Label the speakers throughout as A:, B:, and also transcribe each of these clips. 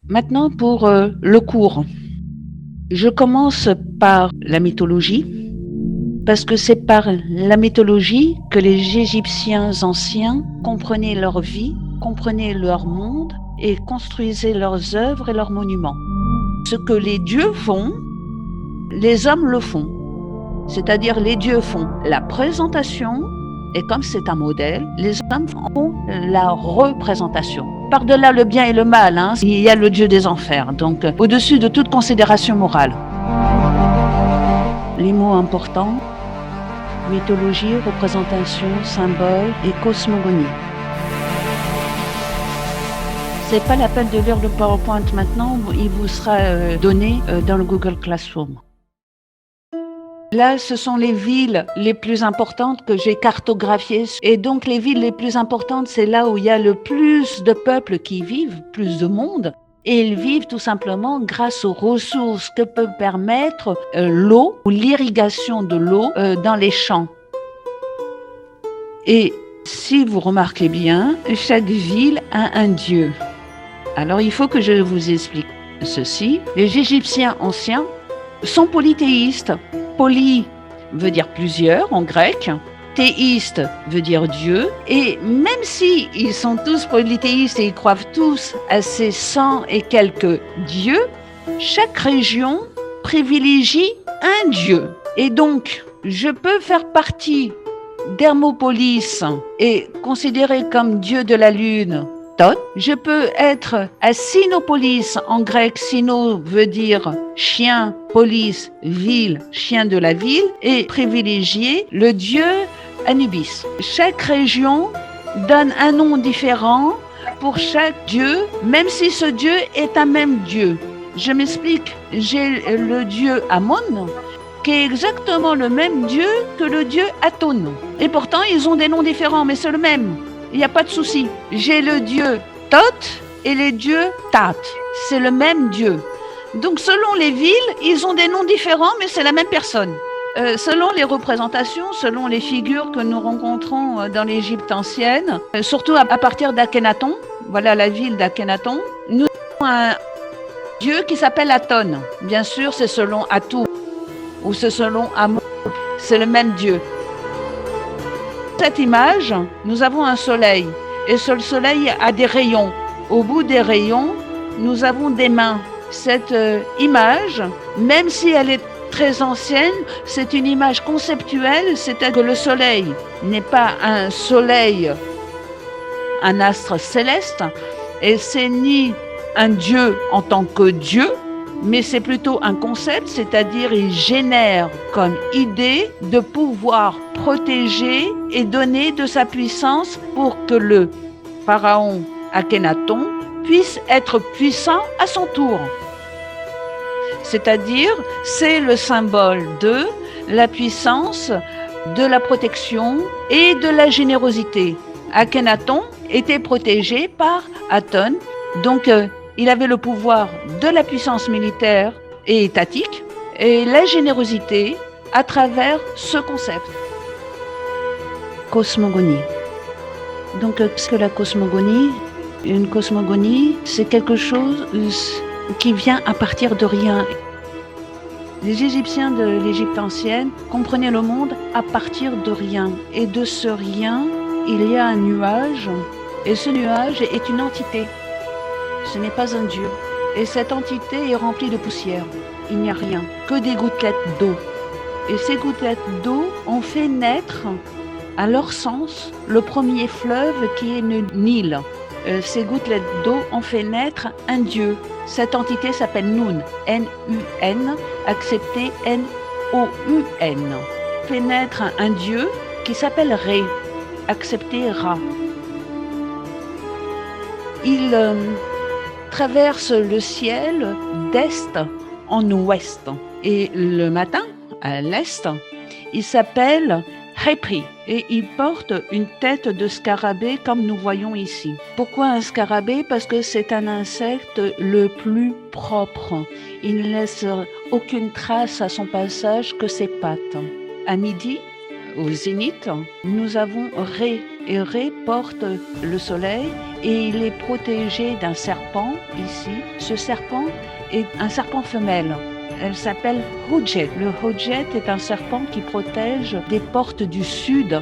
A: Maintenant pour le cours. Je commence par la mythologie, parce que c'est par la mythologie que les Égyptiens anciens comprenaient leur vie, comprenaient leur monde et construisaient leurs œuvres et leurs monuments. Ce que les dieux font, les hommes le font. C'est-à-dire les dieux font la présentation et comme c'est un modèle, les hommes font la représentation. Par-delà le bien et le mal, il y a le dieu des enfers, donc au-dessus de toute considération morale. Les mots importants, mythologie, représentation, symbole et cosmogonie. C'est pas la peine de lire le PowerPoint maintenant, il vous sera donné dans le Google Classroom. Là, ce sont les villes les plus importantes que j'ai cartographiées. Et donc, les villes les plus importantes, c'est là où il y a le plus de peuples qui vivent, plus de monde. Et ils vivent tout simplement grâce aux ressources que peut permettre l'eau ou l'irrigation de l'eau dans les champs. Et si vous remarquez bien, chaque ville a un dieu. Alors, il faut que je vous explique ceci. Les Égyptiens anciens sont polythéistes. Poly veut dire plusieurs en grec, théiste veut dire Dieu, et même si ils sont tous polythéistes et ils croient tous à ces 100 et quelques dieux, chaque région privilégie un dieu. Et donc, je peux faire partie d'Hermopolis et considéré comme dieu de la lune, Thoth. Je peux être à Sinopolis, en grec, Sino veut dire chien, polis, ville, chien de la ville, et privilégier le dieu Anubis. Chaque région donne un nom différent pour chaque dieu, même si ce dieu est un même dieu. Je m'explique, j'ai le dieu Amon, qui est exactement le même dieu que le dieu Aton. Et pourtant, ils ont des noms différents, mais c'est le même. Il n'y a pas de souci. J'ai le dieu Thoth et les dieux Tat. C'est le même dieu. Donc, selon les villes, ils ont des noms différents, mais c'est la même personne. Selon les représentations, selon les figures que nous rencontrons dans l'Égypte ancienne, surtout à partir d'Akhenaton, voilà la ville d'Akhenaton, nous avons un dieu qui s'appelle Aton. Bien sûr, c'est selon Atou ou c'est selon Amon. C'est le même dieu. Cette image, nous avons un soleil et ce soleil a des rayons. Au bout des rayons, nous avons des mains. Cette image, même si elle est très ancienne, c'est une image conceptuelle, c'est-à-dire que le soleil n'est pas un soleil, un astre céleste, et c'est ni un dieu en tant que dieu, mais c'est plutôt un concept, c'est-à-dire il génère comme idée de pouvoir protéger et donner de sa puissance pour que le pharaon Akhenaton puisse être puissant à son tour. C'est-à-dire, c'est le symbole de la puissance, de la protection et de la générosité. Akhenaton était protégé par Aton, donc il avait le pouvoir de la puissance militaire et étatique et la générosité à travers ce concept. Cosmogonie. Donc, qu'est-ce que la cosmogonie ? Une cosmogonie, c'est quelque chose qui vient à partir de rien. Les Égyptiens de l'Égypte ancienne comprenaient le monde à partir de rien. Et de ce rien, il y a un nuage, et ce nuage est une entité. Ce n'est pas un dieu. Et cette entité est remplie de poussière. Il n'y a rien, que des gouttelettes d'eau. Et ces gouttelettes d'eau ont fait naître, à leur sens, le premier fleuve qui est le Nil. Ces gouttelettes d'eau ont fait naître un dieu. Cette entité s'appelle Nun, N-U-N, accepté N-O-U-N. Fait naître un dieu qui s'appelle Ré, accepté Ra. Il traverse le ciel d'est en ouest. Et le matin, à l'est, il s'appelle Khepri et il porte une tête de scarabée comme nous voyons ici. Pourquoi un scarabée ? Parce que c'est un insecte le plus propre. Il ne laisse aucune trace à son passage que ses pattes. À midi, au zénith, nous avons Ré Et Ré porte le soleil et il est protégé d'un serpent ici. Ce serpent est un serpent femelle. Elle s'appelle Hodjet. Le Hodjet est un serpent qui protège des portes du sud,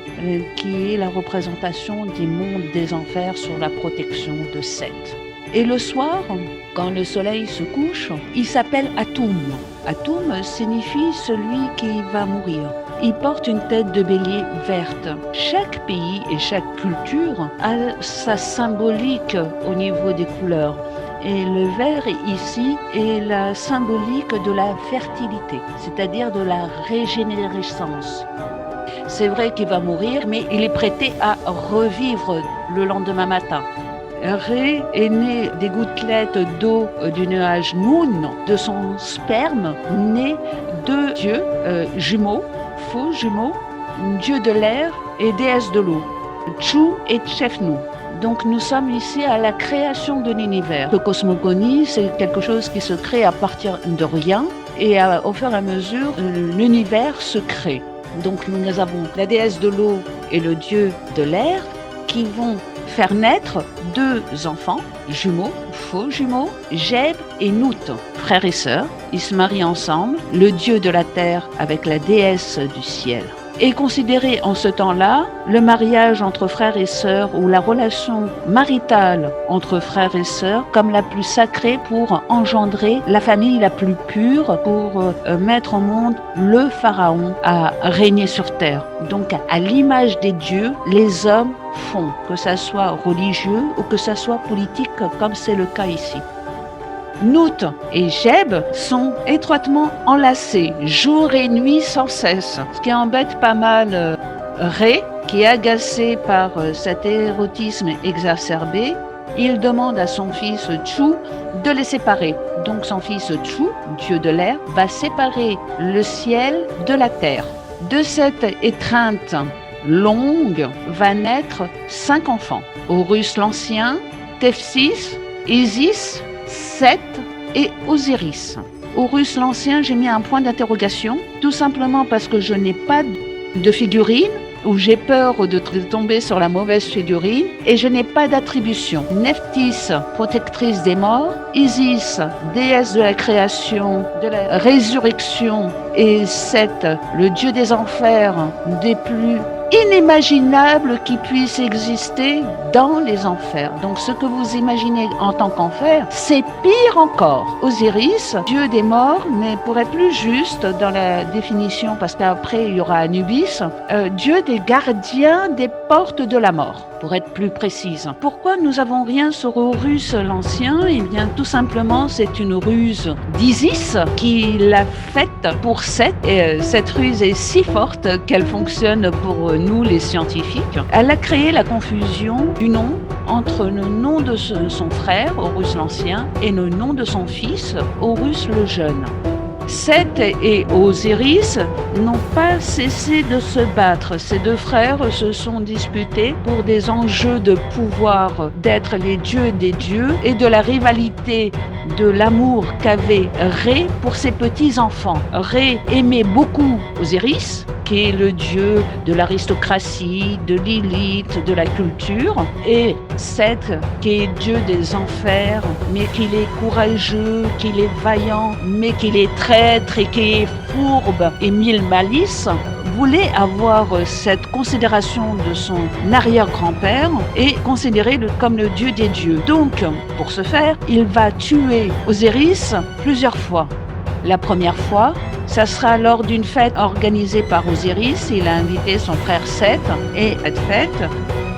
A: qui est la représentation des mondes des enfers sur la protection de Seth. Et le soir, quand le soleil se couche, il s'appelle Atum. Atum signifie celui qui va mourir. Il porte une tête de bélier verte. Chaque pays et chaque culture a sa symbolique au niveau des couleurs. Et le vert ici est la symbolique de la fertilité, c'est-à-dire de la régénérescence. C'est vrai qu'il va mourir, mais il est prêté à revivre le lendemain matin. Ré est né des gouttelettes d'eau du nuage Moon, de son sperme, né deux dieux jumeaux, faux jumeaux, dieu de l'air et déesse de l'eau, Chu et Tchefnou. Donc nous sommes ici à la création de l'univers. Le cosmogonie, c'est quelque chose qui se crée à partir de rien et au fur et à mesure, l'univers se crée. Donc nous avons la déesse de l'eau et le dieu de l'air qui vont faire naître deux enfants, jumeaux, faux jumeaux, Geb et Nout, frères et sœurs. Ils se marient ensemble, le dieu de la terre avec la déesse du ciel. Est considéré en ce temps-là le mariage entre frères et sœurs ou la relation maritale entre frères et sœurs comme la plus sacrée pour engendrer la famille la plus pure, pour mettre au monde le pharaon à régner sur terre. Donc à l'image des dieux, les hommes font, que ça soit religieux ou que ça soit politique comme c'est le cas ici. Nout et Geb sont étroitement enlacés, jour et nuit sans cesse, ce qui embête pas mal Ré, qui est agacé par cet érotisme exacerbé. Il demande à son fils Chu de les séparer. Donc son fils Chu, dieu de l'air, va séparer le ciel de la terre. De cette étreinte longue va naître 5 enfants. Horus l'Ancien, Tefsis, Isis, Seth et Osiris. Horus l'Ancien, j'ai mis un point d'interrogation, tout simplement parce que je n'ai pas de figurine, ou j'ai peur de tomber sur la mauvaise figurine, et je n'ai pas d'attribution. Nephthys, protectrice des morts, Isis, déesse de la création, de la résurrection, et Seth, le dieu des enfers, des plus inimaginable qui puisse exister dans les enfers. Donc ce que vous imaginez en tant qu'enfer, c'est pire encore. Osiris, dieu des morts, mais pour être plus juste dans la définition, parce qu'après il y aura Anubis, dieu des gardiens des portes de la mort, pour être plus précise. Pourquoi nous n'avons rien sur Horus l'Ancien? Eh bien tout simplement c'est une ruse d'Isis qui l'a faite pour Seth, et cette ruse est si forte qu'elle fonctionne pour nous les scientifiques. Elle a créé la confusion du nom entre le nom de son frère, Horus l'Ancien, et le nom de son fils, Horus le Jeune. Seth et Osiris n'ont pas cessé de se battre. Ces deux frères se sont disputés pour des enjeux de pouvoir, d'être les dieux des dieux et de la rivalité de l'amour qu'avait Ré pour ses petits-enfants. Ré aimait beaucoup Osiris, qui est le dieu de l'aristocratie, de l'élite, de la culture, et Seth, qui est dieu des enfers, mais qu'il est courageux, qu'il est vaillant, mais qu'il est traître et qu'il est fourbe et mille malices, voulait avoir cette considération de son arrière-grand-père et considérer comme le dieu des dieux. Donc, pour ce faire, il va tuer Osiris plusieurs fois. La première fois, ça sera lors d'une fête organisée par Osiris. Il a invité son frère Seth et cette fête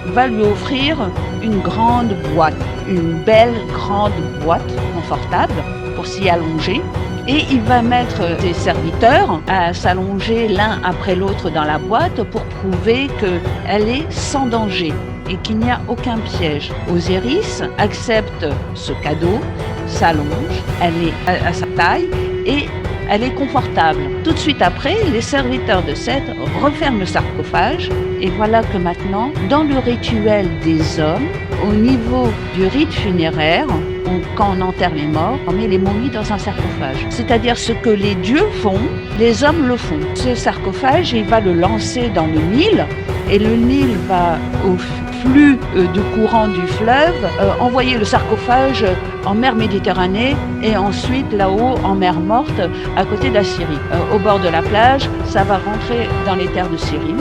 A: va lui offrir une grande boîte, une belle grande boîte confortable pour s'y allonger. Et il va mettre ses serviteurs à s'allonger l'un après l'autre dans la boîte pour prouver qu'elle est sans danger et qu'il n'y a aucun piège. Osiris accepte ce cadeau, s'allonge, elle est à sa taille et elle est confortable. Tout de suite après, les serviteurs de Seth referment le sarcophage et voilà que maintenant, dans le rituel des hommes, au niveau du rite funéraire, quand on enterre les morts, on met les momies dans un sarcophage. C'est-à-dire ce que les dieux font, les hommes le font. Ce sarcophage, il va le lancer dans le Nil et le Nil va au flux du courant du fleuve envoyer le sarcophage en mer Méditerranée et ensuite là-haut en mer Morte à côté de la Syrie. Au bord de la plage, ça va rentrer dans les terres de Syrie.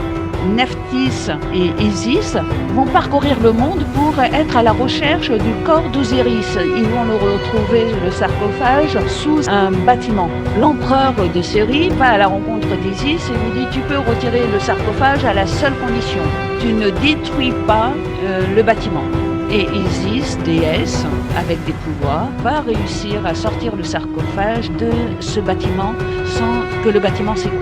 A: Nephthys et Isis vont parcourir le monde pour être à la recherche du corps d'Osiris. Ils vont le retrouver, le sarcophage, sous un bâtiment. L'empereur de Syrie va à la rencontre d'Isis et lui dit « Tu peux retirer le sarcophage à la seule condition. Tu ne détruis pas le bâtiment. » Et Isis, déesse, avec des pouvoirs, va réussir à sortir le sarcophage de ce bâtiment sans que le bâtiment s'écroule.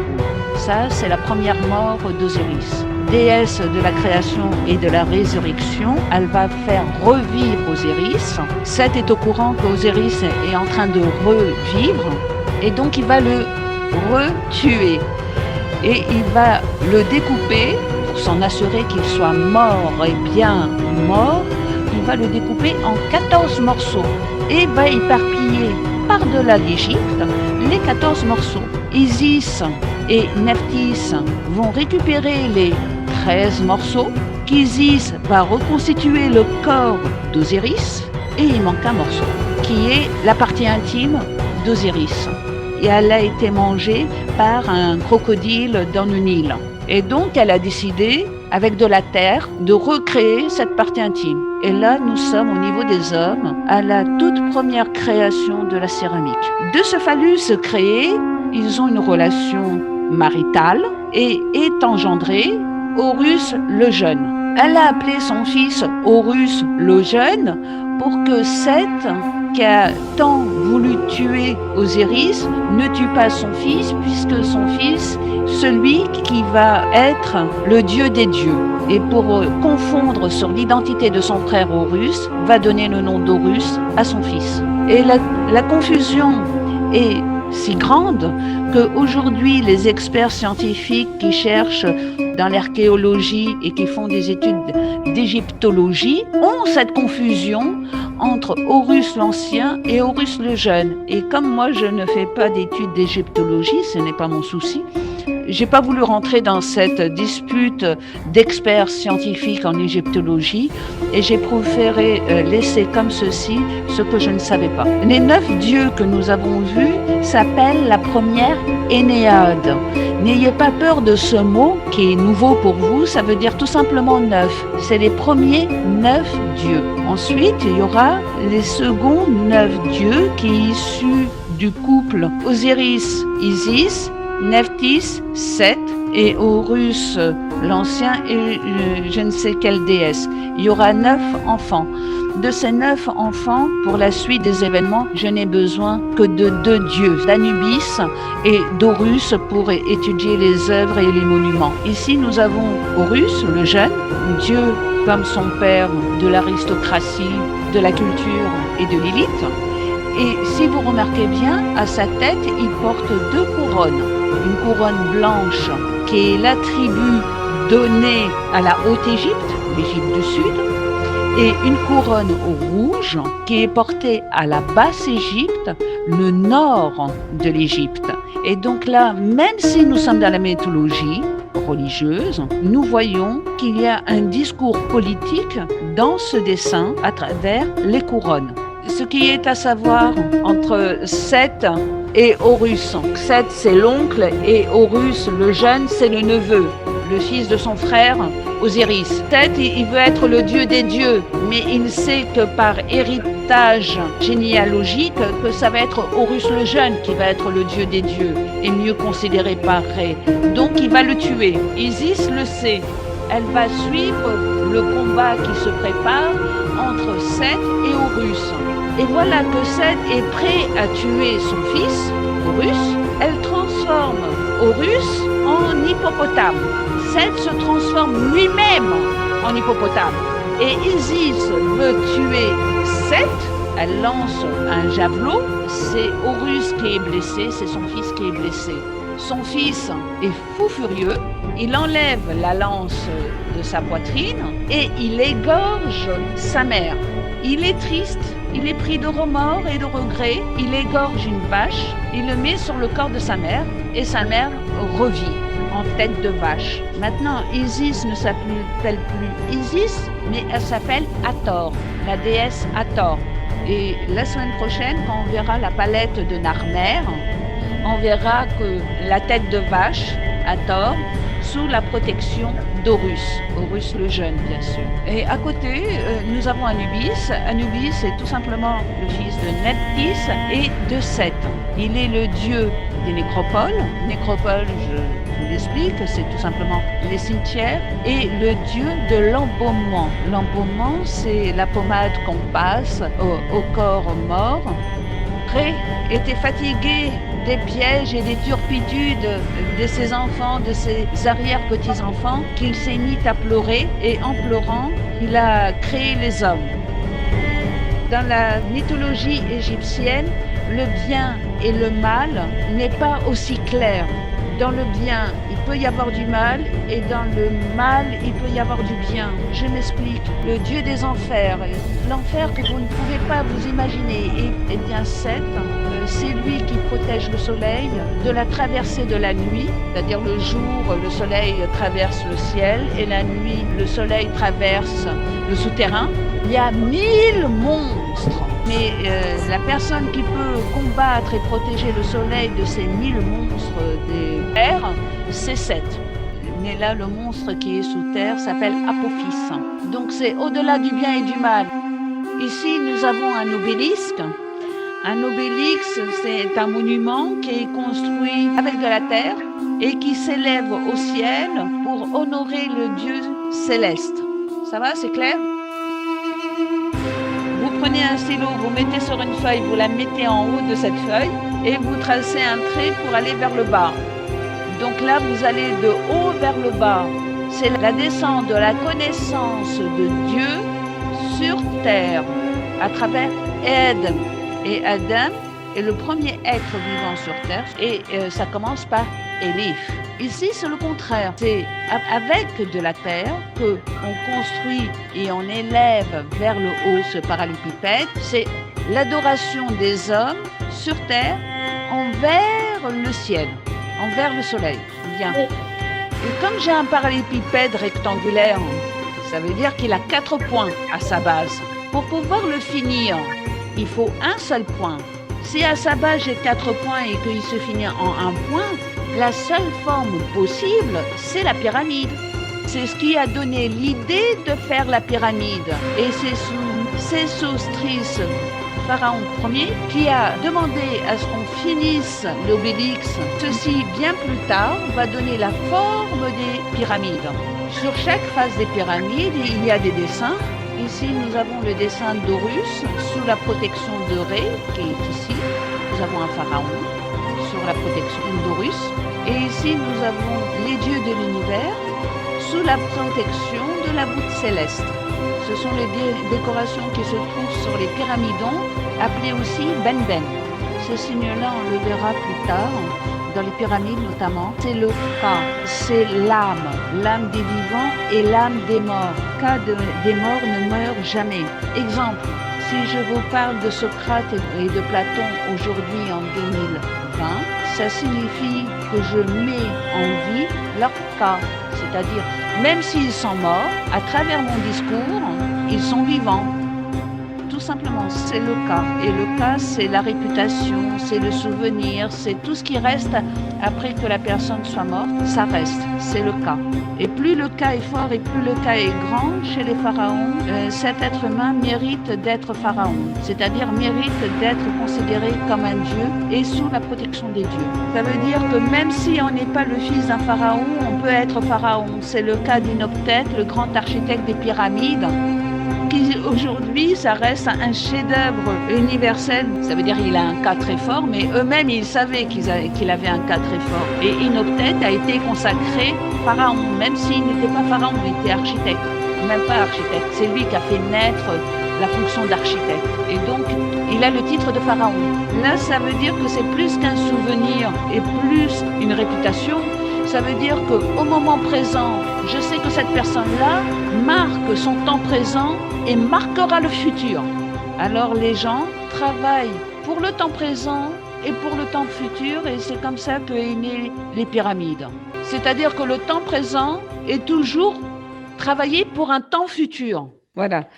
A: Ça, c'est la première mort d'Osiris. Déesse de la création et de la résurrection, elle va faire revivre Osiris. Seth est au courant qu'Osiris est en train de revivre et donc il va le retuer. Et il va le découper pour s'en assurer qu'il soit mort et bien mort. Il va le découper en 14 morceaux et va éparpiller par-delà l'Égypte les 14 morceaux. Isis et Nephthys vont récupérer les 13 morceaux qu'Isis va reconstituer le corps d'Osiris et il manque un morceau qui est la partie intime d'Osiris et elle a été mangée par un crocodile dans le Nil et donc elle a décidé avec de la terre de recréer cette partie intime et là nous sommes au niveau des hommes à la toute première création de la céramique. De ce phallus créé, ils ont une relation maritale et est engendré Horus le Jeune. Elle a appelé son fils Horus le Jeune pour que Seth, qui a tant voulu tuer Osiris, ne tue pas son fils, puisque son fils, celui qui va être le dieu des dieux. Et pour confondre sur l'identité de son frère Horus, va donner le nom d'Horus à son fils. Et la confusion est si grande qu'aujourd'hui, les experts scientifiques qui cherchent dans l'archéologie et qui font des études d'égyptologie ont cette confusion entre Horus l'Ancien et Horus le Jeune. Et comme moi, je ne fais pas d'études d'égyptologie, ce n'est pas mon souci, j'ai pas voulu rentrer dans cette dispute d'experts scientifiques en égyptologie et j'ai préféré laisser comme ceci ce que je ne savais pas. Les 9 dieux que nous avons vus s'appellent la première Énéade. N'ayez pas peur de ce mot qui est nouveau pour vous, ça veut dire tout simplement 9. C'est les premiers 9 dieux. Ensuite, il y aura les seconds 9 dieux qui sont issus du couple Osiris-Isis, Nephthys, Seth et Horus l'Ancien et je ne sais quelle déesse. Il y aura 9 enfants. De ces 9 enfants, pour la suite des événements, je n'ai besoin que de 2 dieux, d'Anubis et d'Horus pour étudier les œuvres et les monuments. Ici, nous avons Horus, le jeune, dieu comme son père de l'aristocratie, de la culture et de l'élite. Et si vous remarquez bien, à sa tête, il porte 2 couronnes. Une couronne blanche qui est l'attribut donné à la Haute-Égypte, l'Égypte du Sud, et une couronne rouge qui est portée à la Basse-Égypte, le nord de l'Égypte. Et donc là, même si nous sommes dans la mythologie religieuse, nous voyons qu'il y a un discours politique dans ce dessin à travers les couronnes. Ce qui est à savoir entre Seth et Horus. Seth, c'est l'oncle et Horus, le jeune, c'est le neveu, le fils de son frère Osiris. Seth, il veut être le dieu des dieux, mais il sait que par héritage généalogique, que ça va être Horus le jeune qui va être le dieu des dieux et mieux considéré par Ré. Donc il va le tuer. Isis le sait. Elle va suivre le combat qui se prépare entre Seth et Horus. Et voilà que Seth est prêt à tuer son fils, Horus. Elle transforme Horus en hippopotame. Seth se transforme lui-même en hippopotame. Et Isis veut tuer Seth. Elle lance un javelot. C'est Horus qui est blessé, c'est son fils qui est blessé. Son fils est fou furieux. Il enlève la lance de sa poitrine et il égorge sa mère. Il est triste, il est pris de remords et de regrets. Il égorge une vache, il le met sur le corps de sa mère et sa mère revit. en tête de vache. Maintenant, Isis ne s'appelle plus Isis, mais elle s'appelle Hathor, la déesse Hathor. Et la semaine prochaine, quand on verra la palette de Narmer, on verra que la tête de vache, Hathor, sous la protection d'Horus, Horus le jeune bien sûr. Et à côté, nous avons Anubis. Anubis est tout simplement le fils de Nephthys et de Seth. Il est le dieu des nécropoles. Nécropoles, je vous l'explique, c'est tout simplement les cimetières. Et le dieu de l'embaumement. L'embaumement, c'est la pommade qu'on passe au corps mort. Ré était fatigué des pièges et des turpitudes de ses enfants, de ses arrière-petits-enfants, qu'il s'est mis à pleurer, et en pleurant, il a créé les hommes. Dans la mythologie égyptienne, le bien et le mal n'est pas aussi clair. Dans le bien, il peut y avoir du mal, et dans le mal, il peut y avoir du bien. Je m'explique. Le dieu des enfers, l'enfer que vous ne pouvez pas vous imaginer, et bien Seth, c'est lui qui protège le soleil de la traversée de la nuit, c'est-à-dire le jour, le soleil traverse le ciel, et la nuit, le soleil traverse le souterrain. Il y a 1000 monstres. Mais la personne qui peut combattre et protéger le soleil de ces 1000 monstres des terres, c'est Seth. Mais là, le monstre qui est sous terre s'appelle Apophis. Donc c'est au-delà du bien et du mal. Ici, nous avons un obélisque. Un obélisque, c'est un monument qui est construit avec de la terre et qui s'élève au ciel pour honorer le Dieu céleste. Ça va, c'est clair ? Vous prenez un stylo, vous mettez sur une feuille, vous la mettez en haut de cette feuille et vous tracez un trait pour aller vers le bas. Donc là, vous allez de haut vers le bas. C'est la descente de la connaissance de Dieu sur terre à travers Adam. Et Adam est le premier être vivant sur terre et ça commence par Élif. Ici, c'est le contraire. C'est avec de la terre qu'on construit et on élève vers le haut ce parallépipède. C'est l'adoration des hommes sur terre envers le ciel, envers le soleil. Bien. Et comme j'ai un parallépipède rectangulaire, ça veut dire qu'il a 4 points à sa base. Pour pouvoir le finir, il faut un seul point. Si à sa base j'ai 4 points et qu'il se finit en un point, la seule forme possible, c'est la pyramide. C'est ce qui a donné l'idée de faire la pyramide. Et c'est sous Sésostris, pharaon Ier, qui a demandé à ce qu'on finisse l'obélix. Ceci, bien plus tard, va donner la forme des pyramides. Sur chaque face des pyramides, il y a des dessins. Ici, nous avons le dessin d'Horus sous la protection de Ré, qui est ici. Nous avons un pharaon sur la protection d'Horus. Et ici, nous avons les dieux de l'univers sous la protection de la voûte céleste. Ce sont les décorations qui se trouvent sur les pyramidons, appelées aussi Ben-Ben. Ce signe-là, on le verra plus tard, dans les pyramides notamment. C'est le Ka, c'est l'âme des vivants et l'âme des morts. Ka des morts ne meurt jamais. Exemple, si je vous parle de Socrate et de Platon aujourd'hui en 2020, ça signifie que je mets en vie leur Ka, c'est-à-dire même s'ils sont morts, à travers mon discours, ils sont vivants. Tout simplement, c'est le cas. Et le cas, c'est la réputation, c'est le souvenir, c'est tout ce qui reste après que la personne soit morte, ça reste, c'est le cas. Et plus le cas est fort et plus le cas est grand chez les pharaons, cet être humain mérite d'être pharaon, c'est-à-dire mérite d'être considéré comme un dieu et sous la protection des dieux. Ça veut dire que même si on n'est pas le fils d'un pharaon, on peut être pharaon. C'est le cas d'Inoptète, le grand architecte des pyramides. Aujourd'hui, ça reste un chef-d'œuvre universel. Ça veut dire qu'il a un cas très fort, mais eux-mêmes, ils savaient qu'il avait un cas très fort. Et Inoptète a été consacré pharaon, même s'il n'était pas pharaon, il était architecte. Même pas architecte, c'est lui qui a fait naître la fonction d'architecte. Et donc, il a le titre de pharaon. Là, ça veut dire que c'est plus qu'un souvenir et plus une réputation. Ça veut dire qu'au moment présent, je sais que cette personne-là marque son temps présent et marquera le futur. Alors les gens travaillent pour le temps présent et pour le temps futur, et c'est comme ça qu'est né les pyramides. C'est-à-dire que le temps présent est toujours travaillé pour un temps futur. Voilà.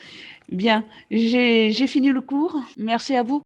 A: Bien, j'ai fini le cours. Merci à vous.